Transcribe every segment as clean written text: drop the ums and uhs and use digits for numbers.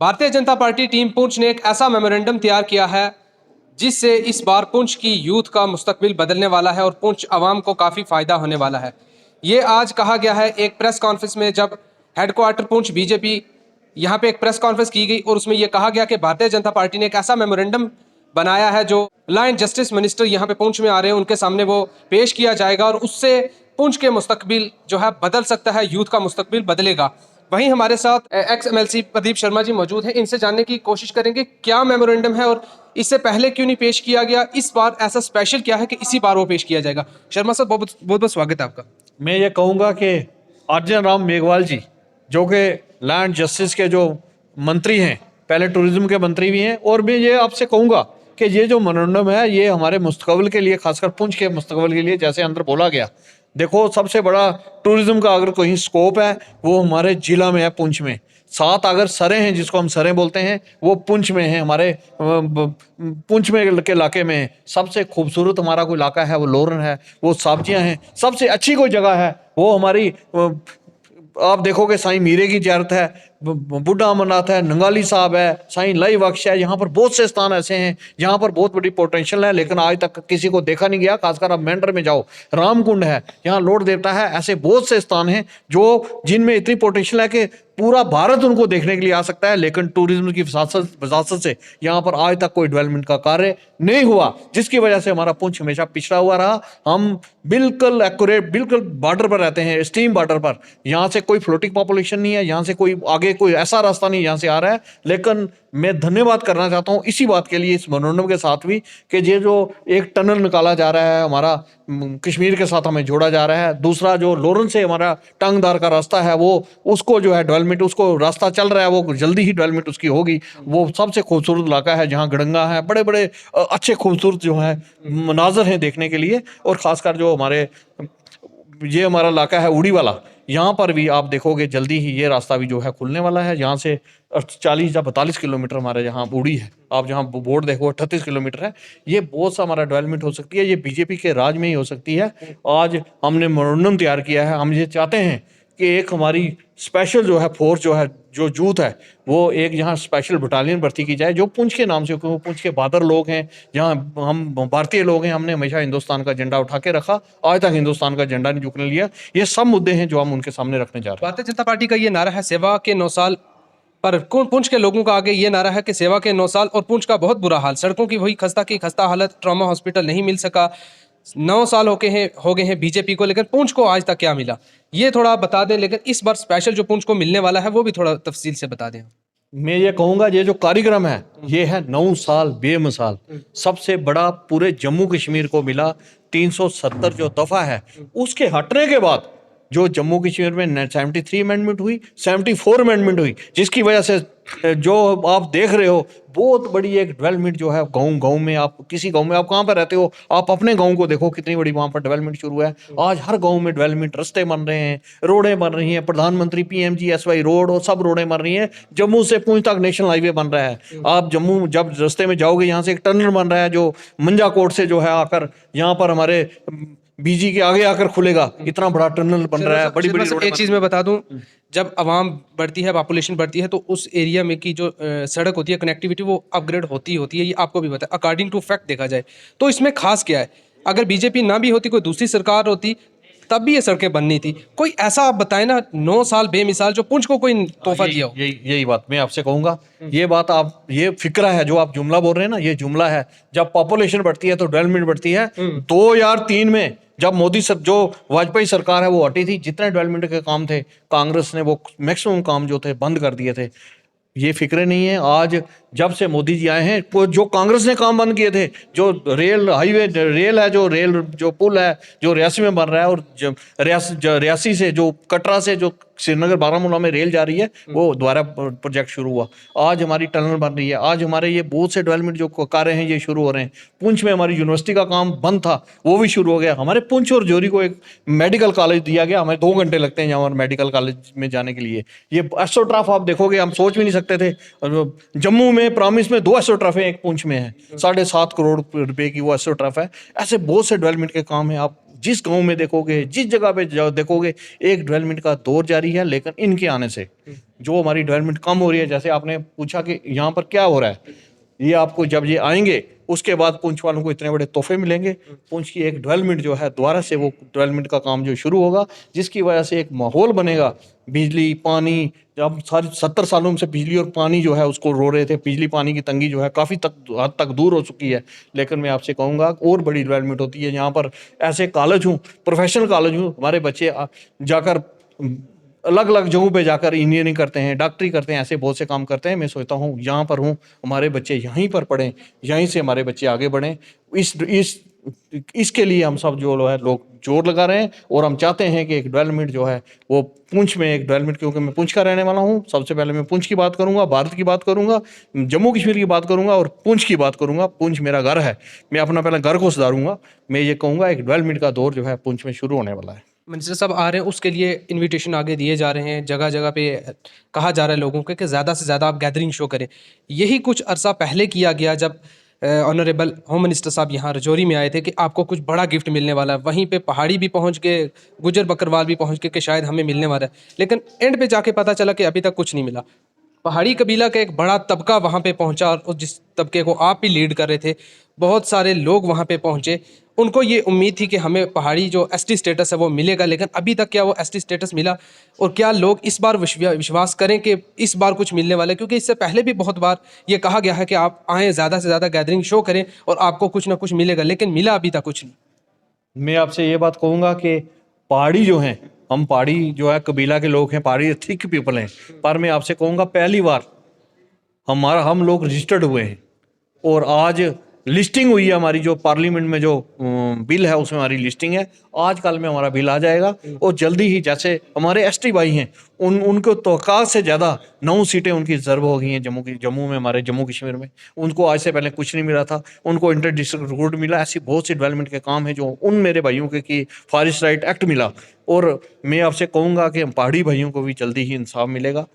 Bharatiya Janata party team Poonch ने एक ऐसा मेमोरेंडम तैयार किया है जिससे इस बार पुंछ की यूथ का मुस्तकबिल बदलने वाला है और पुंछ आवाम को काफ़ी फ़ायदा होने वाला है। ये आज कहा गया है एक प्रेस कॉन्फ्रेंस में, जब हेडक्वार्टर पुंछ बीजेपी यहाँ पे एक प्रेस कॉन्फ्रेंस की गई और उसमें यह कहा गया कि भारतीय जनता पार्टी ने एक ऐसा मेमोरेंडम बनाया है जो लॉ एंड जस्टिस मिनिस्टर यहाँ पे पुंछ में आ रहे हैं उनके सामने वो पेश किया जाएगा और उससे पुंछ के मुस्तकबिल जो है बदल सकता है, यूथ का मुस्तकबिल बदलेगा। वहीं हमारे साथ एक्स एमएलसी प्रदीप शर्मा जी मौजूद हैं, इनसे जानने की कोशिश करेंगे क्या मेमोरेंडम है और इससे पहले क्यों नहीं पेश किया गया, इस बार ऐसा स्पेशल क्या है कि इसी बार वो पेश किया जाएगा। शर्मा साहब बहुत बहुत स्वागत है आपका। मैं ये कहूँगा कि अर्जुन राम मेघवाल जी जो कि लैंड जस्टिस के जो मंत्री हैं, पहले टूरिज्म के मंत्री भी हैं, और मैं ये आपसे कहूँगा कि ये जो मेमोरेंडम है ये हमारे मुस्तकबिल के लिए, खासकर पुंछ के मुस्तकबिल के लिए, जैसे अंदर बोला गया, देखो सबसे बड़ा टूरिज्म का अगर कोई स्कोप है वो हमारे जिला में है, पुंछ में। 7 अगर सरें हैं जिसको हम सरें बोलते हैं वो पुंछ में है, हमारे पुंछ में के इलाके में है। सबसे खूबसूरत हमारा कोई इलाका है वो लोरन है, वो सब्जियां हैं। सबसे अच्छी कोई जगह है वो हमारी आप देखोगे साईं मीरे की ज़ियारत है, बुढ़ा अमरनाथ है, नंगाली साहब है, साईं लाई बख्श है। यहाँ पर बहुत से स्थान ऐसे हैं जहाँ पर बहुत बड़ी पोटेंशियल है लेकिन आज तक किसी को देखा नहीं गया। खासकर आप मेंढर में जाओ, रामकुंड है, यहाँ लोड देवता है। ऐसे बहुत से स्थान हैं जो जिनमें इतनी पोटेंशियल है कि पूरा भारत उनको देखने के लिए आ सकता है, लेकिन टूरिज्म की वजासत से यहाँ पर आज तक कोई डेवलपमेंट का कार्य नहीं हुआ, जिसकी वजह से हमारा पुंछ हमेशा पिछड़ा हुआ रहा। हम बिल्कुल एक्यूरेट, बिल्कुल बॉर्डर पर रहते हैं, स्टीम बॉर्डर पर। यहाँ से कोई फ्लोटिंग पॉपुलेशन नहीं है, यहाँ से कोई आगे कोई ऐसा रास्ता नहीं यहाँ से आ रहा है। लेकिन मैं धन्यवाद करना चाहता हूँ इसी बात के लिए, इस मेमोरेंडम के साथ भी, कि ये जो एक टनल निकाला जा रहा है हमारा कश्मीर के साथ हमें जोड़ा जा रहा है। दूसरा जो लोरन से हमारा टांगदार का रास्ता है वो उसको जो है डेवलपमेंट, उसको रास्ता चल रहा है, वो जल्दी ही डेवलपमेंट उसकी होगी। वो सबसे खूबसूरत इलाका है जहाँ गड़ंगा है, बड़े बड़े अच्छे खूबसूरत जो है मनाजर हैं देखने के लिए। और ख़ासकर जो हमारे ये हमारा इलाका है उड़ी वाला, यहाँ पर भी आप देखोगे जल्दी ही ये रास्ता भी जो है खुलने वाला है। यहाँ से 40 या 42 किलोमीटर हमारे यहाँ उड़ी है, आप जहाँ बोर्ड देखो 38 किलोमीटर है। ये बहुत सा हमारा डेवलपमेंट हो सकती है, ये बीजेपी के राज में ही हो सकती है। आज हमने मेमोरेंडम तैयार किया है, हम ये चाहते हैं कि एक हमारी स्पेशल जो है फोर्स जो है, जो यूथ है, वो एक यहाँ स्पेशल बटालियन भर्ती की जाए जो पुंछ के नाम से, क्योंकि पुंछ के बहादुर लोग हैं, जहाँ हम भारतीय लोग हैं। हमने हमेशा हिंदुस्तान का झंडा उठा के रखा, आज तक हिंदुस्तान का झंडा नहीं झुकने लिया। ये सब मुद्दे हैं जो हम उनके सामने रखने जा रहे हैं। भारतीय जनता पार्टी का ये नारा है सेवा के 9 साल, पर पुंछ के लोगों का आगे ये नारा है कि सेवा के 9 साल और पुंछ का बहुत बुरा हाल, सड़कों की वही खस्ता हालत, ट्रॉमा हॉस्पिटल नहीं मिल सका। 9 साल हो गए हैं बीजेपी को, लेकिन पुंछ को आज तक क्या मिला ये थोड़ा बता दें। लेकिन इस बार स्पेशल जो पुंछ को मिलने वाला है वो भी थोड़ा तफसील से बता दें। मैं ये कहूँगा ये जो कार्यक्रम है ये है 9 साल बेमिसाल, सबसे बड़ा पूरे जम्मू कश्मीर को मिला। 370 जो दफा है उसके हटने के बाद जो जम्मू कश्मीर में 73 अमेंडमेंट हुई, 74 अमेंडमेंट हुई, जिसकी वजह से जो आप देख रहे हो बहुत बड़ी एक डेवलपमेंट जो है गाँव में। आप किसी गाँव में, आप कहाँ पर रहते हो, आप अपने गाँव को देखो कितनी बड़ी वहाँ पर डेवलपमेंट शुरू है। आज हर गाँव में डेवलपमेंट, रास्ते बन रहे हैं, रोडें बन रही हैं, प्रधानमंत्री PMGSY रोड और सब रोडें बन रही हैं। जम्मू से पुंछ तक नेशनल हाईवे बन रहा है। आप जम्मू जब रास्ते में जाओगे यहाँ से एक टनल बन रहा है जो मंजाकोट से जो है आकर यहाँ पर हमारे बीजी के आगे आकर खुलेगा। इतना बड़ा टनल बन रहा है, बड़ी बड़ी रोड। एक चीज़ मैं बता दूं, जब आवाम बढ़ती है, पॉपुलेशन बढ़ती है, तो उस एरिया में की जो सड़क होती है, कनेक्टिविटी, वो अपग्रेड होती है। ये आपको भी पता है, अकॉर्डिंग टू फैक्ट देखा जाए तो इसमें खास क्या है। अगर बीजेपी ना भी होती, कोई दूसरी सरकार होती, तब भी ये सड़कें बननी थी। कोई ऐसा आप बताएं ना, 9 साल बेमिसाल जो पुंछ को कोई तोहफा दिया हो। यही बात मैं आपसे कहूंगा। ये बात आप, ये फिक्रा है जो आप जुमला बोल रहे हैं ना, ये जुमला है। जब पॉपुलेशन बढ़ती है तो डेवलपमेंट बढ़ती है। 2003 में जब मोदी सर, जो वाजपेयी सरकार है वो हटी थी, जितने डेवलपमेंट के काम थे कांग्रेस ने वो मैक्सिमम काम जो थे बंद कर दिए थे। ये फिक्रे नहीं है। आज जब से मोदी जी आए हैं, जो कांग्रेस ने काम बंद किए थे, जो रेल हाईवे, रेल है, जो पुल है जो रियासी में बन रहा है, और रियासी से जो कटरा से जो श्रीनगर बारामूला में रेल जा रही है, वो दोबारा प्रोजेक्ट शुरू हुआ। आज हमारी टनल बन रही है। आज हमारे ये बहुत से डेवलपमेंट जो कार्य हैं ये शुरू हो रहे हैं। पुंछ में हमारी यूनिवर्सिटी का काम बंद था, वो भी शुरू हो गया। हमारे पुंछ और जोरी को एक मेडिकल कॉलेज दिया गया। हमें 2 घंटे लगते हैं यहाँ मेडिकल कॉलेज में जाने के लिए। ये एस्ट्रोट्रफ आप देखोगे, हम सोच भी नहीं सकते थे। जम्मू में प्रॉमिस में 2 एस्ट्रोट्रफ है, एक पुंछ में है। 7.5 करोड़ रुपए की वो एस्ट्रोट्रफ है। ऐसे बहुत से डेवलपमेंट के काम हैं। आप जिस गांव में देखोगे, जिस जगह पे देखोगे, एक डेवलपमेंट का दौर जारी है। लेकिन इनके आने से जो हमारी डेवलपमेंट कम हो रही है, जैसे आपने पूछा कि यहाँ पर क्या हो रहा है, ये आपको जब ये आएंगे उसके बाद पुंछ वालों को इतने बड़े तोहफे मिलेंगे। पुंछ की एक डेवलपमेंट जो है दोबारा से वो डेवलपमेंट का काम जो शुरू होगा, जिसकी वजह से एक माहौल बनेगा। बिजली पानी, जब सारी 70 सालों से बिजली और पानी जो है उसको रो रहे थे, बिजली पानी की तंगी जो है काफ़ी हद तक दूर हो चुकी है। लेकिन मैं आपसे कहूँगा और बड़ी डेवलपमेंट होती है। यहाँ पर ऐसे कॉलेज हूँ, प्रोफेशनल कॉलेज हूँ, हमारे बच्चे जाकर अलग अलग जगहों पे जाकर इंजीनियरिंग करते हैं, डॉक्टरी करते हैं, ऐसे बहुत से काम करते हैं। मैं सोचता हूँ यहाँ पर हूँ, हमारे बच्चे यहीं पर पढ़ें, यहीं से हमारे बच्चे आगे बढ़ें। इसके लिए हम सब जो है लोग जोर लगा रहे हैं और हम चाहते हैं कि एक डेवलपमेंट जो है वो पुंछ में एक डेवलपमेंट, क्योंकि मैं पुंछ का रहने वाला हूँ। सबसे पहले मैं पुंछ की बात करूंगा, भारत की बात करूंगा, जम्मू कश्मीर की बात करूंगा और पुंछ की बात करूंगा। पुंछ मेरा घर है, मैं अपना पहले घर को सुधारूंगा। मैं ये कहूँगा एक डेवलपमेंट का दौर जो है पुंछ में शुरू होने वाला है। मिनिस्टर साहब आ रहे हैं, उसके लिए इनविटेशन आगे दिए जा रहे हैं, जगह जगह पे कहा जा रहा है लोगों को कि ज़्यादा से ज़्यादा आप गैदरिंग शो करें। यही कुछ अरसा पहले किया गया जब ऑनरेबल होम मिनिस्टर साहब यहाँ रजौरी में आए थे कि आपको कुछ बड़ा गिफ्ट मिलने वाला है। वहीं पे पहाड़ी भी पहुँच के, गुजर बकरवाल भी पहुँच के कि शायद हमें मिलने वाला है, लेकिन एंड पे जाके पता चला कि अभी तक कुछ नहीं मिला। पहाड़ी कबीला का एक बड़ा तबका वहाँ पे पहुँचा और जिस तबके को आप भी लीड कर रहे थे, बहुत सारे लोग वहाँ पे पहुँचे। उनको ये उम्मीद थी कि हमें पहाड़ी जो एसटी स्टेटस है वो मिलेगा, लेकिन अभी तक क्या वो एसटी स्टेटस मिला? और क्या लोग इस बार विश्वास करें कि इस बार कुछ मिलने वाला है? क्योंकि इससे पहले भी बहुत बार ये कहा गया है कि आप आएँ, ज़्यादा से ज़्यादा गैदरिंग शो करें और आपको कुछ ना कुछ मिलेगा, लेकिन मिला अभी तक कुछ नहीं। मैं आपसे ये बात कहूँगा कि पहाड़ी जो हैं, हम पहाड़ी जो है कबीला के लोग हैं, पहाड़ी थिक पीपल हैं, पर मैं आपसे कहूँगा पहली बार हम लोग रजिस्टर्ड हुए हैं और आज लिस्टिंग हुई है। हमारी जो पार्लियामेंट में जो बिल है उसमें हमारी लिस्टिंग है। आज कल में हमारा बिल आ जाएगा और जल्दी ही, जैसे हमारे एसटी भाई हैं उनको तौक़ात से ज़्यादा 9 सीटें उनकी रिजर्व हो गई हैं जम्मू में, हमारे जम्मू कश्मीर में। उनको आज से पहले कुछ नहीं मिला था, उनको इंटर डिस्ट्रिक्ट रोड मिला। ऐसी बहुत सी डेवलपमेंट के काम हैं जो उन मेरे भाइयों के की फॉरेस्ट राइट एक्ट मिला। और मैं आपसे कहूँगा कि पहाड़ी भाइयों को भी जल्दी ही इंसाफ मिलेगा।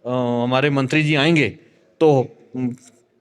हमारे मंत्री जी आएंगे तो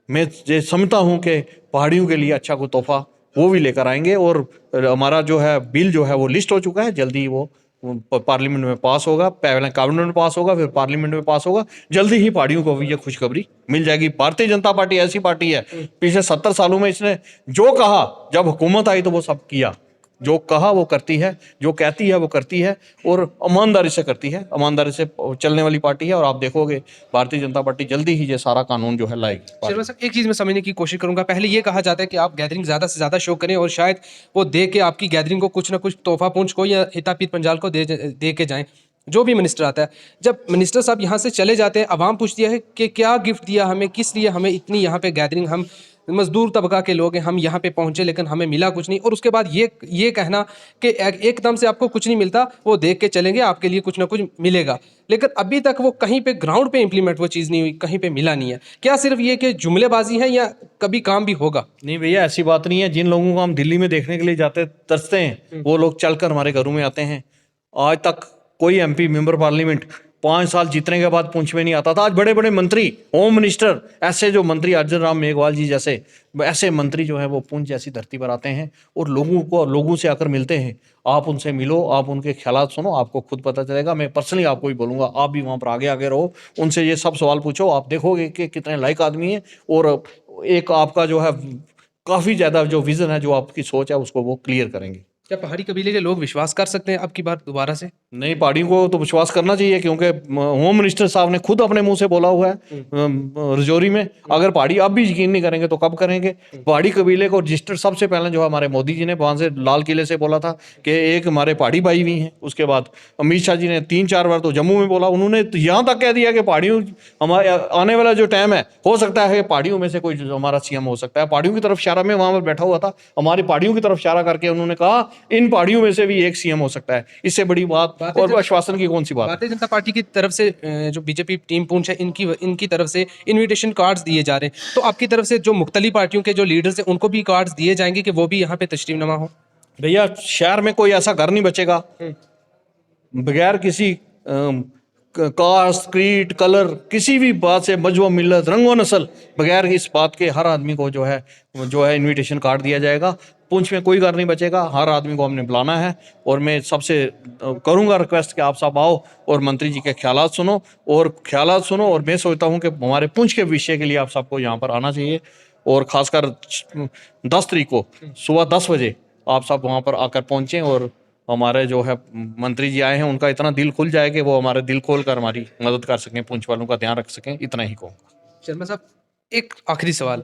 मैं ये समझता हूँ कि पहाड़ियों के लिए अच्छा कोई तोहफा वो भी लेकर आएंगे। और हमारा जो है बिल जो है वो लिस्ट हो चुका है, जल्दी ही वो पार्लियामेंट में पास होगा, पहले कैबिनेट में पास होगा, फिर पार्लियामेंट में पास होगा। जल्दी ही पहाड़ियों को भी ये खुशखबरी मिल जाएगी। भारतीय जनता पार्टी ऐसी पार्टी है, पिछले 70 सालों में इसने जो कहा, जब हुकूमत आई तो वो सब किया। जो कहा वो करती है, जो कहती है वो करती है और ईमानदारी से करती है, ईमानदारी से चलने वाली पार्टी है। और आप देखोगे भारतीय जनता पार्टी जल्दी ही ये सारा कानून जो है लाएगी। शर्मा साहब, एक चीज़ मैं समझने की कोशिश करूंगा। पहले ये कहा जाता है कि आप गैदरिंग ज़्यादा से ज़्यादा शो करें और शायद वो दे के आपकी गैदरिंग को कुछ ना कुछ तोहफा पुंछ को या हितापीत पंजाल को दे के जाएं, जो भी मिनिस्टर आता है। जब मिनिस्टर साहब यहाँ से चले जाते हैं, आवाम पूछती है कि क्या गिफ्ट दिया हमें, किस लिए हमें इतनी यहाँ पे गैदरिंग, हम मजदूर तबका के लोग हैं, हम यहाँ पे पहुँचे लेकिन हमें मिला कुछ नहीं। और उसके बाद ये कहना कि एकदम से आपको कुछ नहीं मिलता, वो देख के चलेंगे, आपके लिए कुछ ना कुछ मिलेगा। लेकिन अभी तक वो कहीं पे ग्राउंड पे इंप्लीमेंट वो चीज़ नहीं हुई, कहीं पे मिला नहीं है। क्या सिर्फ ये कि जुमलेबाजी है या कभी काम भी होगा? नहीं भैया, ऐसी बात नहीं है। जिन लोगों को हम दिल्ली में देखने के लिए जाते तरसते हैं, वो लोग चलकर हमारे घरों में आते हैं। आज तक कोई एमपी मेंबर पार्लियामेंट 5 साल जीतने के बाद पुंछ में नहीं आता था। आज बड़े बड़े मंत्री, होम मिनिस्टर, ऐसे जो मंत्री अर्जुन राम मेघवाल जी जैसे ऐसे मंत्री जो है वो पुंछ जैसी धरती पर आते हैं और लोगों से आकर मिलते हैं। आप उनसे मिलो, आप उनके ख्यालात सुनो, आपको खुद पता चलेगा। मैं पर्सनली आपको ही बोलूँगा, आप भी वहाँ पर आगे आगे रहो, उनसे ये सब सवाल पूछो, आप देखोगे कि कितने लायक आदमी हैं। और एक आपका जो है काफ़ी ज़्यादा जो विज़न है, जो आपकी सोच है, उसको वो क्लियर करेंगे। क्या पहाड़ी कबीले के लोग विश्वास कर सकते हैं अब की बार दोबारा से? नहीं, पहाड़ियों को तो विश्वास करना चाहिए, क्योंकि होम मिनिस्टर साहब ने खुद अपने मुंह से बोला हुआ है रजौरी में। अगर पहाड़ी अब भी यकीन नहीं करेंगे तो कब करेंगे? पहाड़ी कबीले को रजिस्टर सबसे पहले जो हमारे मोदी जी ने वहां से लाल किले से बोला था कि एक हमारे पहाड़ी भाई भी हैं। उसके बाद अमित शाह जी ने 3-4 बार तो जम्मू में बोला। उन्होंने तो यहाँ तक कह दिया कि पहाड़ियों, हमारे आने वाला जो टाइम है, हो सकता है पहाड़ियों में से कोई हमारा सीएम हो सकता है। पहाड़ियों की तरफ इशारा में वहां पर बैठा हुआ था, हमारी पहाड़ियों की तरफ इशारा करके उन्होंने कहा इन पहाड़ियों में से भी एक सीएम हो सकता है। इससे बड़ी बात और आश्वासन की कौन सी बात? भारतीय जनता पार्टी की तरफ से जो बीजेपी टीम पुंछ है, इनकी तरफ से इनविटेशन कार्ड्स दिए जा रहे हैं, तो आपकी तरफ से जो मुख्तलिफ पार्टियों के जो लीडर्स हैं उनको भी कार्ड्स दिए जाएंगे कि वो भी यहाँ पे तशरीफ नमा हो? भैया, शहर में कोई ऐसा घर नहीं बचेगा बगैर किसी कास्ट, क्रीड, कलर, किसी भी बात से मजहब, मिल्लत, रंग व नस्ल, बगैर इस बात के हर आदमी को जो है इनविटेशन कार्ड दिया जाएगा। पुंछ में कोई घर नहीं बचेगा, हर आदमी को हमने बुलाना है। और मैं सबसे करूंगा रिक्वेस्ट कि आप सब आओ और मंत्री जी के ख्यालात सुनो और मैं सोचता हूं कि हमारे पुंछ के विषय के लिए आप सबको यहाँ पर आना चाहिए। और खासकर 10 तारीख को सुबह 10 बजे आप सब वहाँ पर आकर पहुँचें और हमारे जो है मंत्री जी आए हैं उनका इतना दिल खुल जाए कि वो हमारे दिल खोल कर हमारी मदद कर सकें, पुंछ वालों का ध्यान रख सकें, इतना ही कहूँगा। शर्मा साहब, एक आखिरी सवाल।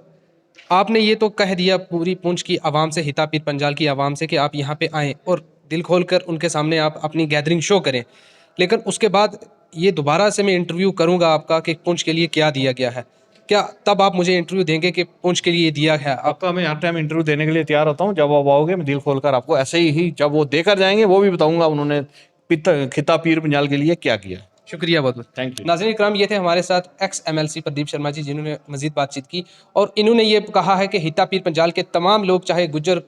आपने ये तो कह दिया पूरी पुंछ की आवाम से, हिता पीर पंजाल की आवाम से, कि आप यहाँ पे आएँ और दिल खोल कर उनके सामने आप अपनी गैदरिंग शो करें, लेकिन उसके बाद ये दोबारा से मैं इंटरव्यू करूँगा आपका कि पुंछ के लिए क्या दिया गया है, क्या तब आप मुझे इंटरव्यू देंगे कि पुंछ के लिए दिया है? आप आपका मैं हर टाइम इंटरव्यू देने के लिए तैयार होता हूँ। जब आप आओगे मैं दिल खोलकर आपको ऐसे ही जब वो देकर जाएंगे वो भी बताऊंगा उन्होंने खिता पीर पंजाल के लिए क्या किया। शुक्रिया बहुत बहुत। Thank you. नाज़रीन इकराम, ये थे हमारे साथ एक्स MLC प्रदीप शर्मा जी, जिन्होंने मजीद बातचीत की और इन्होंने ये कहा है कि हिता पीर पंजाल के तमाम लोग, चाहे गुज्जर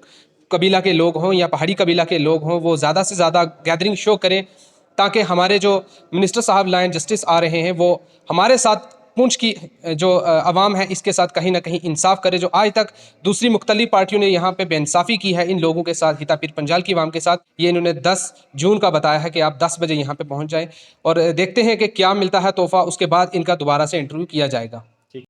कबीला के लोग हों या पहाड़ी कबीला के लोग हों, वो ज़्यादा से ज़्यादा गैदरिंग शो करें ताकि हमारे जो मिनिस्टर साहब लाइन जस्टिस आ रहे हैं वो हमारे साथ पुंछ की जो अवाम है इसके साथ कहीं ना कहीं इंसाफ करे। जो आज तक दूसरी मुख्तलिफ पार्टियों ने यहाँ पे बेइंसाफ़ी की है इन लोगों के साथ, हिता पीर पंजाल की अवाम के साथ, ये इन्होंने 10 जून का बताया है कि आप 10 बजे यहाँ पे पहुँच जाएँ और देखते हैं कि क्या मिलता है तोहफ़ा। उसके बाद इनका दोबारा से इंटरव्यू किया जाएगा।